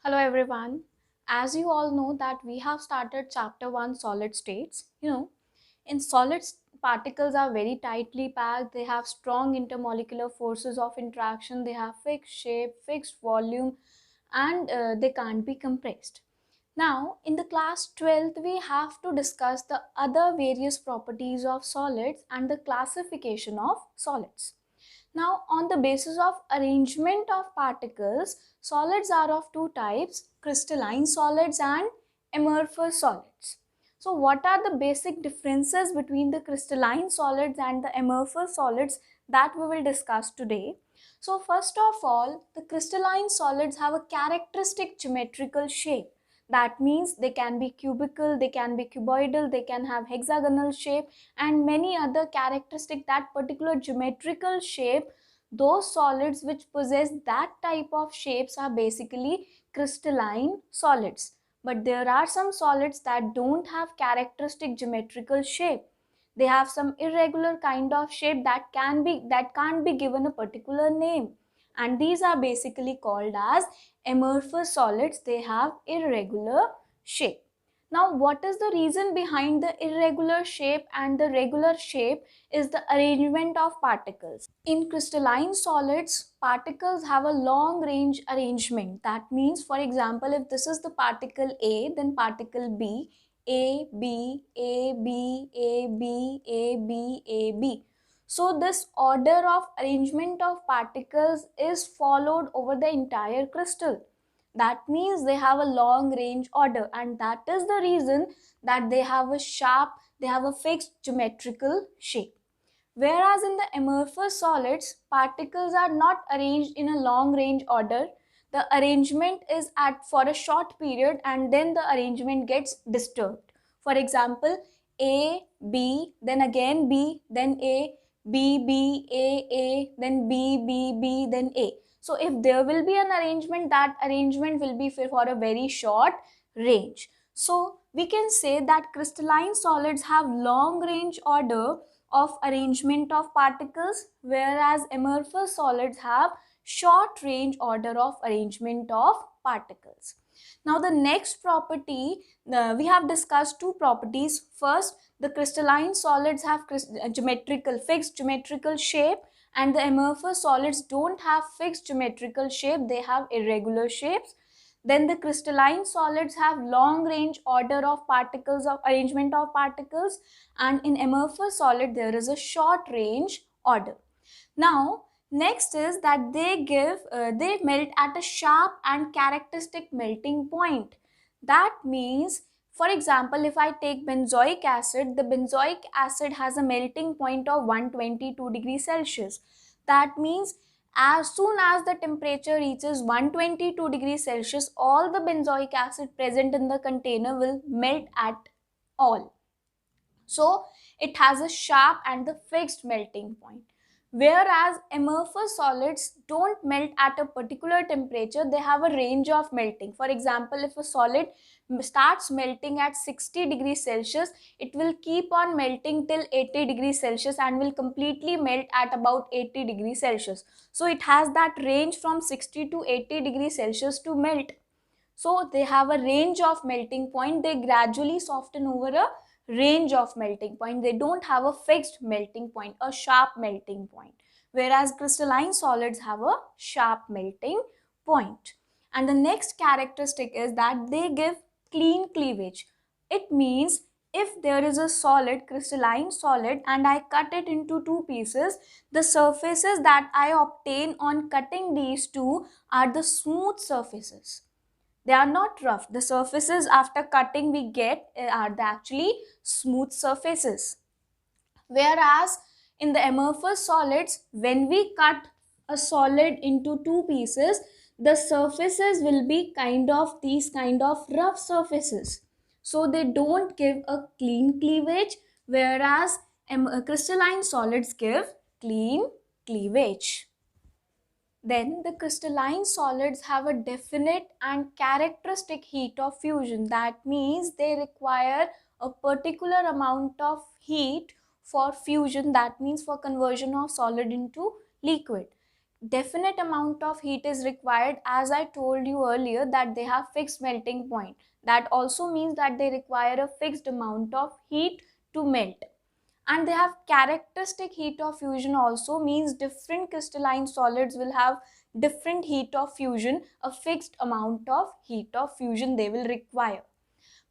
Hello everyone. As you all know that we have started chapter 1 solid states. In solids particles are very tightly packed. They have strong intermolecular forces of interaction. They have fixed shape, fixed volume and they can't be compressed. Now in the class 12th we have to discuss the other various properties of solids and the classification of solids. Now, on the basis of arrangement of particles, solids are of two types, crystalline solids and amorphous solids. So, what are the basic differences between the crystalline solids and the amorphous solids that we will discuss today? So, first of all, the crystalline solids have a characteristic geometrical shape. That means they can be cubical, they can be cuboidal, they can have hexagonal shape and many other characteristic that particular geometrical shape. Those solids which possess that type of shapes are basically crystalline solids. But there are some solids that don't have characteristic geometrical shape. They have some irregular kind of shape that can't be given a particular name, and these are basically called as amorphous solids. They have irregular shape. Now, what is the reason behind the irregular shape and the regular shape is the arrangement of particles. In crystalline solids, particles have a long range arrangement. That means, for example, if this is the particle A, then particle B, A, B, A, B, A, B, A, B, A, B. So this order of arrangement of particles is followed over the entire crystal. That means they have a long range order, and that is the reason that they have a fixed geometrical shape. Whereas in the amorphous solids, particles are not arranged in a long range order. The arrangement is at for a short period and then the arrangement gets disturbed. For example, A, B, then again B, then A, B, B, A, then B, B, B, then A. So if there will be an arrangement, that arrangement will be for a very short range. So we can say that crystalline solids have long range order of arrangement of particles, whereas amorphous solids have short range order of arrangement of particles. Now the next property, we have discussed two properties. First, the crystalline solids have fixed geometrical shape, and the amorphous solids don't have fixed geometrical shape, they have irregular shapes. Then the crystalline solids have long range order of particles of arrangement of particles, and in amorphous solid there is a short range order. Now next is that they melt at a sharp and characteristic melting point. That means, for example, if I take benzoic acid, the benzoic acid has a melting point of 122 degrees Celsius. That means as soon as the temperature reaches 122 degrees Celsius, all the benzoic acid present in the container will melt at all. So it has a sharp and the fixed melting point. Whereas amorphous solids don't melt at a particular temperature, they have a range of melting. For example, if a solid starts melting at 60 degrees Celsius, it will keep on melting till 80 degrees Celsius and will completely melt at about 80 degrees Celsius. So it has that range from 60 to 80 degrees Celsius to melt. So they have a range of melting point. They gradually soften over a range of melting point. They don't have a fixed melting point, a sharp melting point. Whereas crystalline solids have a sharp melting point. And the next characteristic is that they give clean cleavage. It means if there is a solid, crystalline solid, and I cut it into two pieces, the surfaces that I obtain on cutting these two are the smooth surfaces. They are not rough. The surfaces after cutting we get are the actually smooth surfaces. Whereas in the amorphous solids, when we cut a solid into two pieces, the surfaces will be these kind of rough surfaces. So they don't give a clean cleavage, whereas crystalline solids give clean cleavage. Then the crystalline solids have a definite and characteristic heat of fusion. That means they require a particular amount of heat for fusion, that means for conversion of solid into liquid. definite amount of heat is required, as I told you earlier that they have fixed melting point. That also means that they require a fixed amount of heat to melt. And they have characteristic heat of fusion also, means different crystalline solids will have different heat of fusion, a fixed amount of heat of fusion they will require.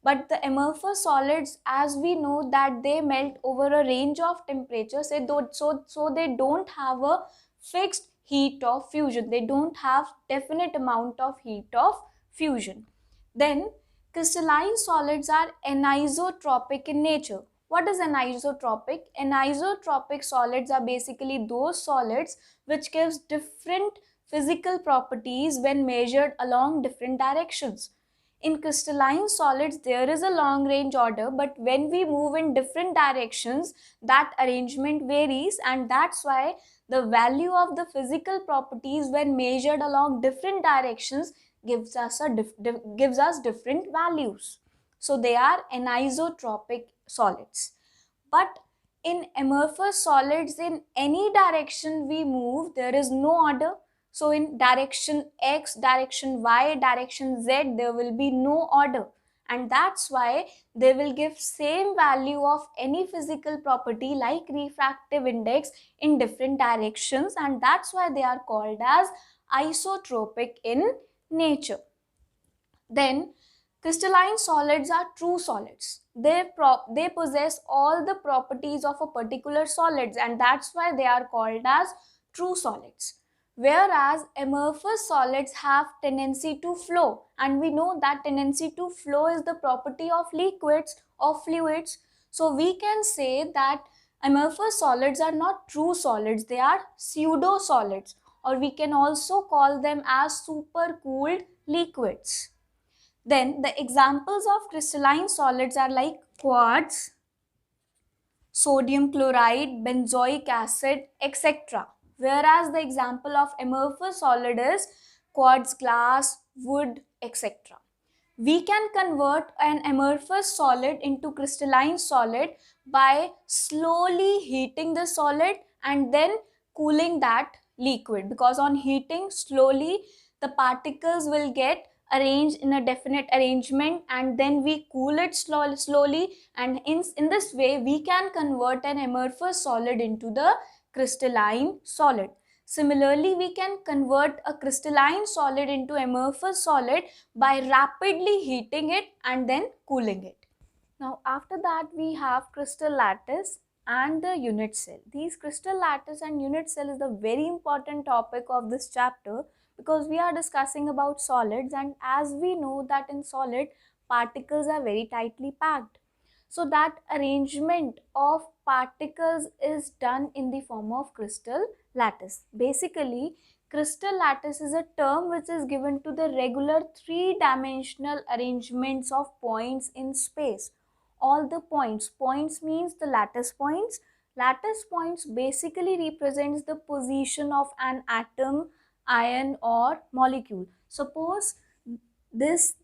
But the amorphous solids, as we know that they melt over a range of temperatures, so they don't have a fixed heat of fusion, they don't have definite amount of heat of fusion. Then crystalline solids are anisotropic in nature. What is anisotropic? Anisotropic solids are basically those solids which gives different physical properties when measured along different directions. In crystalline solids, there is a long range order, but when we move in different directions, that arrangement varies, and that's why the value of the physical properties when measured along different directions gives us different values. So they are anisotropic solids. But in amorphous solids, in any direction we move, there is no order. So in direction X, direction Y, direction Z, there will be no order. And that's why they will give same value of any physical property like refractive index in different directions, and that's why they are called as isotropic in nature. Then crystalline solids are true solids. They possess all the properties of a particular solids, and that's why they are called as true solids. Whereas amorphous solids have tendency to flow, and we know that tendency to flow is the property of liquids or fluids. So we can say that amorphous solids are not true solids, they are pseudo solids, or we can also call them as supercooled liquids. Then the examples of crystalline solids are like quartz, sodium chloride, benzoic acid, etc. Whereas the example of amorphous solid is quartz glass, wood, etc. We can convert an amorphous solid into crystalline solid by slowly heating the solid and then cooling that liquid, because on heating slowly the particles will get arranged in a definite arrangement, and then we cool it slowly, and in this way we can convert an amorphous solid into the crystalline solid. Similarly, we can convert a crystalline solid into amorphous solid by rapidly heating it and then cooling it. Now after that we have crystal lattice and the unit cell. These crystal lattice and unit cell is the very important topic of this chapter, because we are discussing about solids, and as we know that in solid particles are very tightly packed. So that arrangement of particles is done in the form of crystal lattice. Basically, crystal lattice is a term which is given to the regular three-dimensional arrangements of points in space. All the points means the lattice points. Lattice points basically represents the position of an atom, ion or molecule. Suppose this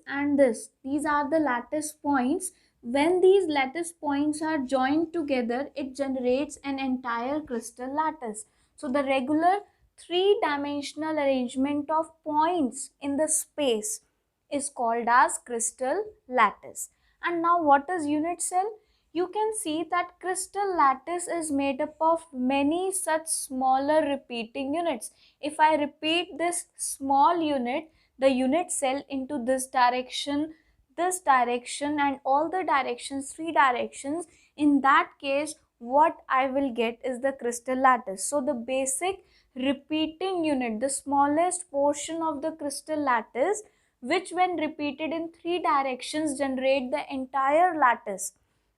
and this, these are the lattice points. When these lattice points are joined together, it generates an entire crystal lattice. So the regular three-dimensional arrangement of points in the space is called as crystal lattice. And now what is unit cell? You can see that crystal lattice is made up of many such smaller repeating units. If I repeat this small unit, the unit cell into this direction, and all the directions, three directions, in that case what I will get is the crystal lattice. So the basic repeating unit, the smallest portion of the crystal lattice, which when repeated in three directions generate the entire lattice,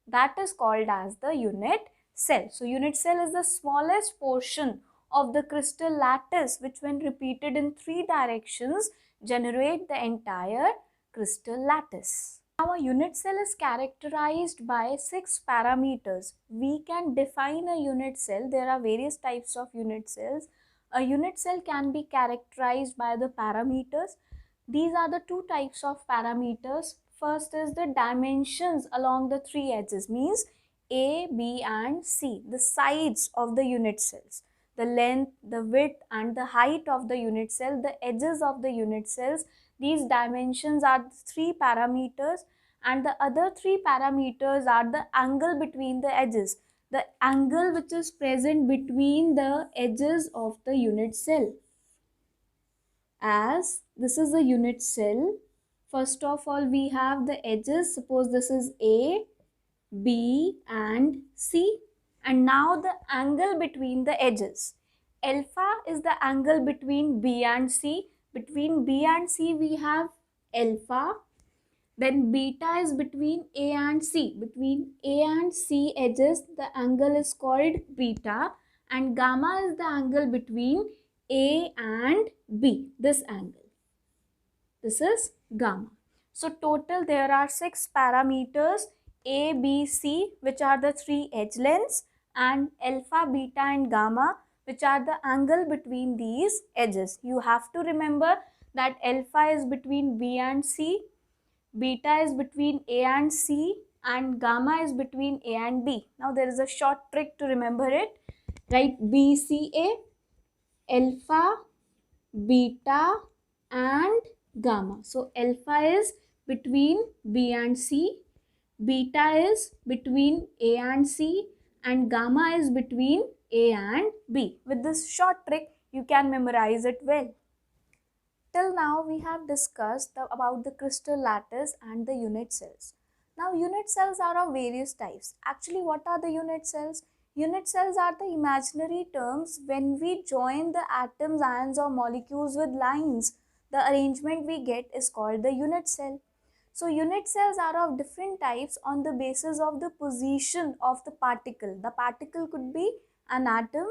that is called as the unit cell. So unit cell is the smallest portion of the crystal lattice which when repeated in three directions generate the entire crystal lattice. Now a unit cell is characterized by 6 parameters. We can define a unit cell. There are various types of unit cells. A unit cell can be characterized by the parameters. These are the two types of parameters. First is the dimensions along the three edges, means A, B and C, the sides of the unit cells. the length, the width and the height of the unit cell, the edges of the unit cells. These dimensions are 3 parameters, and the other 3 parameters are the angle between the edges, the angle which is present between the edges of the unit cell. As this is a unit cell, first of all we have the edges. Suppose this is A, B and C, and now the angle between the edges. Alpha is the angle between B and C. Between B and C we have alpha. Then beta is between A and C. Between A and C edges, the angle is called beta, and gamma is the angle between A and B. This angle. This is gamma. So total there are 6 parameters A, B, C, which are the 3 edge lengths, and alpha, beta and gamma, which are the angle between these edges. You have to remember that alpha is between B and C, beta is between A and C, and gamma is between A and B. Now there is a short trick to remember it. Write BCA, alpha, beta and gamma. So alpha is between B and C, beta is between A and C, and gamma is between A and B. With this short trick, you can memorize it well. Till now, we have discussed about the crystal lattice and the unit cells. Now, unit cells are of various types. Actually, what are the unit cells? Unit cells are the imaginary terms when we join the atoms, ions or molecules with lines. The arrangement we get is called the unit cell. So, unit cells are of different types on the basis of the position of the particle. The particle could be an atom,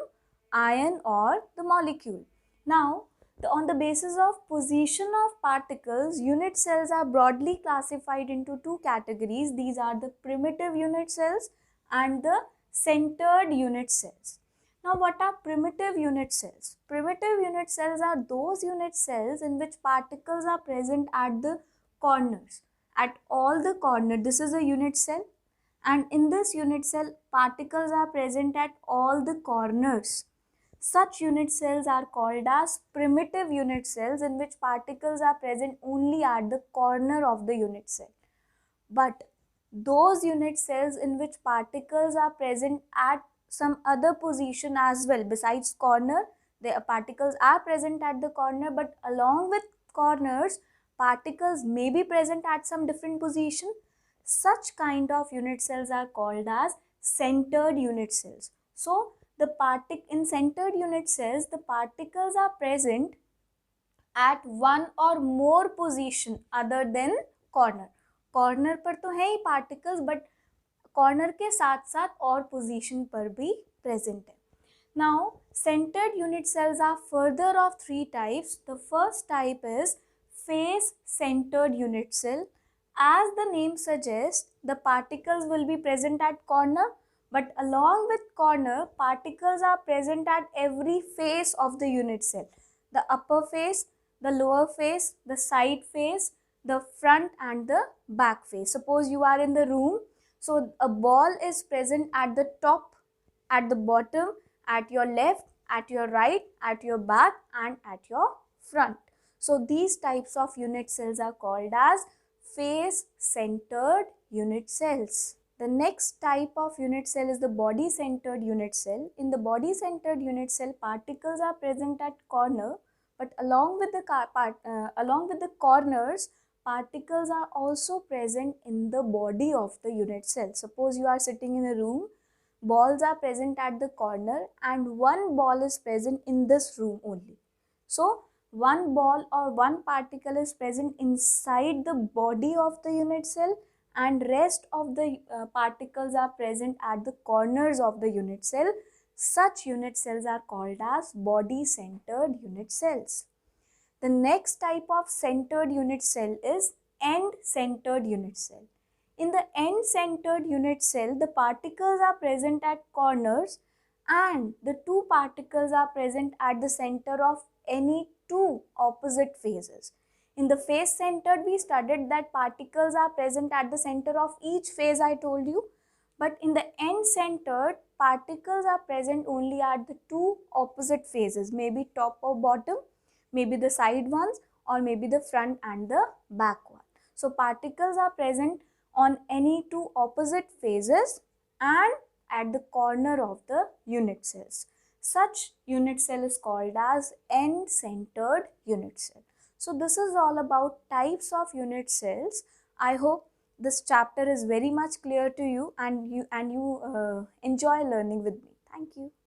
ion or the molecule. Now, on the basis of position of particles, unit cells are broadly classified into 2 categories. These are the primitive unit cells and the centered unit cells. Now, what are primitive unit cells? Primitive unit cells are those unit cells in which particles are present at the corners. At all the corners, this is a unit cell, and in this unit cell, particles are present at all the corners. Such unit cells are called as primitive unit cells, in which particles are present only at the corner of the unit cell. But those unit cells in which particles are present at some other position as well besides corner, the particles are present at the corner, but along with corners, particles may be present at some different position. Such kind of unit cells are called as centered unit cells. So, in centered unit cells, the particles are present at one or more position other than corner. Corner पर तो है ही particles, but corner के साथ साथ और position पर भी present है. Now centered unit cells are further of 3 types. The first type is face centered unit cell. As the name suggests, the particles will be present at corner, but along with corner, particles are present at every face of the unit cell. The upper face, the lower face, the side face, the front and the back face. Suppose you are in the room, so a ball is present at the top, at the bottom, at your left, at your right, at your back and at your front. So these types of unit cells are called as face centered unit cells. The next type of unit cell is the body centered unit cell. In the body centered unit cell, particles are present at corner, but along with the corners, particles are also present in the body of the unit cell. Suppose you are sitting in a room, balls are present at the corner and one ball is present in this room only. So, one ball or one particle is present inside the body of the unit cell and rest of the particles are present at the corners of the unit cell. Such unit cells are called as body centered unit cells. The next type of centered unit cell is end centered unit cell. In the end centered unit cell, the particles are present at corners and the two particles are present at the center of any two opposite phases. In the face centered, we studied that particles are present at the center of each phase I told you. But in the end centered, particles are present only at the two opposite phases, maybe top or bottom, maybe the side ones, or maybe the front and the back one. So particles are present on any two opposite phases and at the corner of the unit cells. Such unit cell is called as end-centered unit cell. So this is all about types of unit cells. I hope this chapter is very much clear to you and you enjoy learning with me. Thank you.